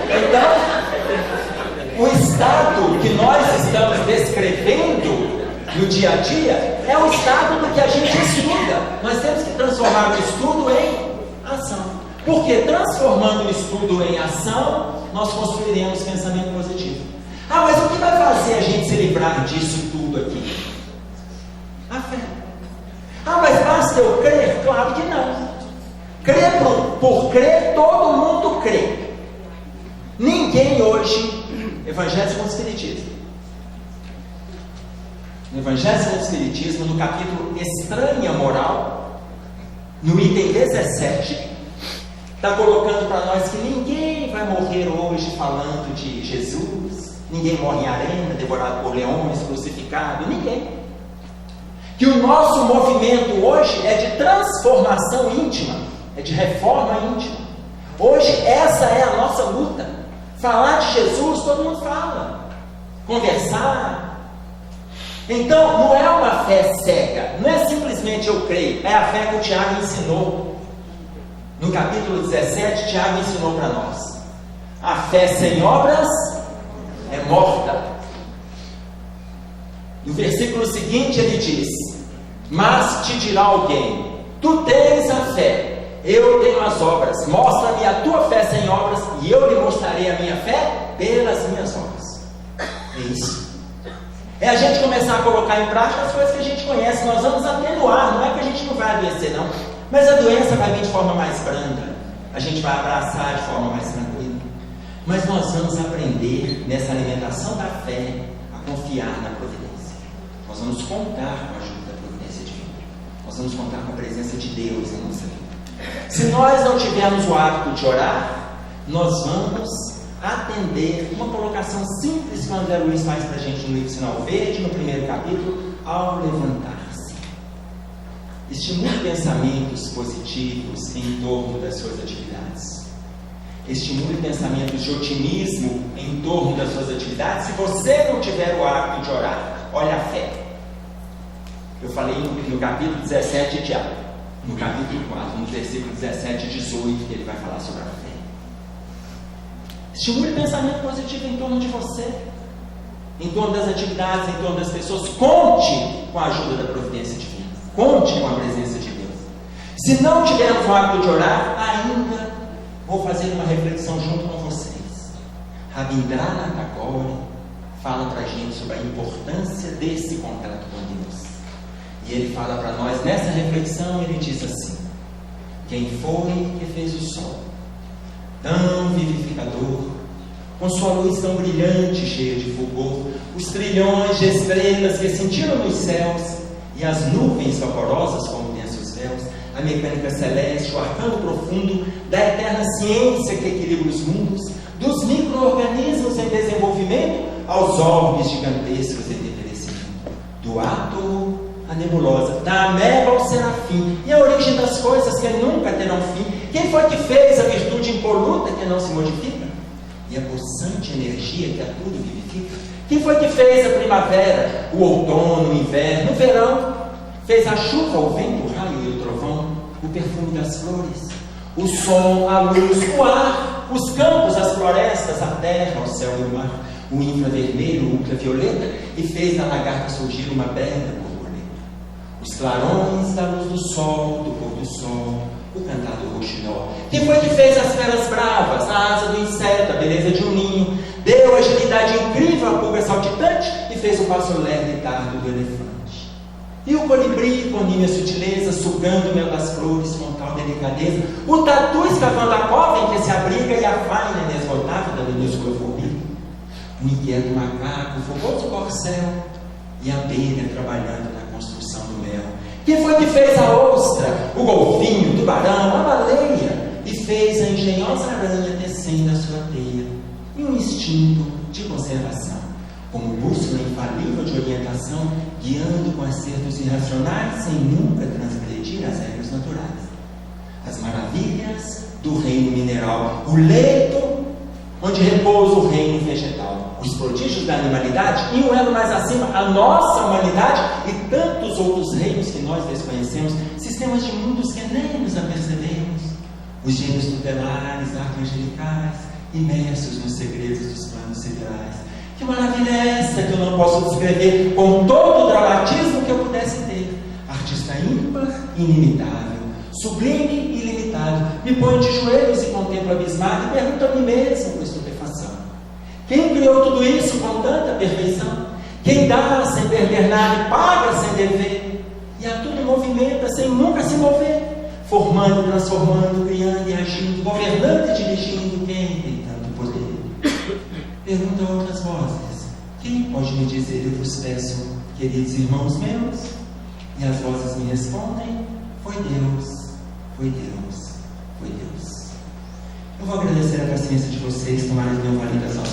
Então, o estado que nós estamos descrevendo no dia a dia é o estado do que a gente estuda. Nós temos que transformar o estudo em ação. Porque transformando o estudo em ação, nós construiremos pensamento positivo. Ah, mas o que vai fazer a gente se livrar disso tudo aqui? A fé. Ah, mas basta eu crer? Claro que não. Crer por crer, todo mundo crê. Ninguém hoje, Evangelho segundo o Espiritismo. No Evangelho segundo o Espiritismo, no capítulo Estranha Moral, no item 17, está colocando para nós que ninguém vai morrer hoje falando de Jesus. Ninguém morre em arena, devorado por leões, crucificado, ninguém. Que o nosso movimento hoje é de transformação íntima, é de reforma íntima. Hoje essa é a nossa luta. Falar de Jesus, todo mundo fala. Conversar. Então, não é uma fé cega, não é simplesmente eu creio, é a fé que o Tiago ensinou. No capítulo 17, Tiago ensinou para nós: a fé sem obras é morta. No versículo seguinte ele diz: mas te dirá alguém, tu tens a fé, eu tenho as obras, mostra-me a tua fé sem obras, e eu lhe mostrarei a minha fé pelas minhas obras. É isso. É a gente começar a colocar em prática as coisas que a gente conhece. Nós vamos atenuar, não é que a gente não vai adoecer não, mas a doença vai vir de forma mais branda, a gente vai abraçar de forma mais tranquila. Mas nós vamos aprender nessa alimentação da fé a confiar na providência. Nós vamos contar com a ajuda da providência divina. Nós vamos contar com a presença de Deus em nossa vida. Se nós não tivermos o hábito de orar, nós vamos atender uma colocação simples que o André Luiz faz para a gente no livro Sinal Verde, no primeiro capítulo: ao levantar-se. Estimule pensamentos positivos em torno das suas atividades. Estimule pensamentos de otimismo em torno das suas atividades. Se você não tiver o hábito de orar, olha a fé. Eu falei no capítulo 17 de Tiago, no capítulo 4, no versículo 17 e 18, que ele vai falar sobre a fé. Estimule pensamento positivo em torno de você, em torno das atividades, em torno das pessoas. Conte com a ajuda da providência divina. Conte com a presença de Deus. Se não tivermos o hábito de orar, ainda vou fazer uma reflexão junto com vocês. Rabindranath Tagore fala para a gente sobre a importância desse contato com Deus. E ele fala para nós, nessa reflexão, ele diz assim: quem foi que fez o sol, tão vivificador, com sua luz tão brilhante, cheia de fulgor, os trilhões de estrelas que cintilam nos céus, e as nuvens vaporosas como tem seus véus, a mecânica celeste, o arcano profundo da eterna ciência que equilibra os mundos, dos micro-organismos em desenvolvimento aos orbes gigantescos em desaparecimento, do átomo à nebulosa, da ameba ao serafim, e a origem das coisas que nunca terão fim. Quem foi que fez a virtude impoluta que não se modifica? E a pulsante energia que a tudo vivifica? Quem foi que fez a primavera, o outono, o inverno, o verão? Fez a chuva, o vento, o raio e o trovão, o perfume das flores, o som, a luz, o ar, os campos, as florestas, a terra, o céu e o mar, o infravermelho, o ultravioleta, e fez da lagarta surgir uma bela borboleta. Os clarões da luz do sol, do pôr do sol, o cantar do roxinol. Quem foi que fez as feras bravas, a asa do inseto, a beleza de um ninho, deu agilidade incrível à pulga saltitante e fez o passo leve e tardo do elefante. E o colibri com minha sutileza, sugando o mel das flores com tal delicadeza, o tatu escavando a cova em que se abriga e a faina inesgotável da minúscula formiga, o inquieto macaco, o fogoso corcel e a abelha trabalhando na construção do mel. Quem foi que fez a ostra, o golfinho, o tubarão, a baleia, e fez a engenhosa aranha tecendo a sua teia, e um instinto de conservação, como bússola infalível de orientação, guiando com acertos irracionais, sem nunca transgredir as regras naturais. As maravilhas do reino mineral, o leito onde repousa o reino vegetal, os prodígios da animalidade, e um elo mais acima, a nossa humanidade e tantos outros reinos que nós desconhecemos, sistemas de mundos que nem nos apercebemos, os gênios tutelares, arcangelicais, imersos nos segredos dos planos siderais. Que maravilha é essa que eu não posso descrever com todo o dramatismo que eu pudesse ter? Artista ímpar, inimitável, sublime e ilimitado, me põe de joelhos e contemplo abismado e pergunto a mim mesmo com estupefação: quem criou tudo isso com tanta perfeição? Quem dá sem perder nada e paga sem dever? E a tudo movimenta sem nunca se mover, formando, transformando, criando e agindo, governando e dirigindo. Quem tem tanto poder? Pergunta a outras vozes: quem pode me dizer? Eu vos peço, queridos irmãos meus. E as vozes me respondem: foi Deus, foi Deus, foi Deus. Eu vou agradecer a paciência de vocês, tomarem meu vale das nossas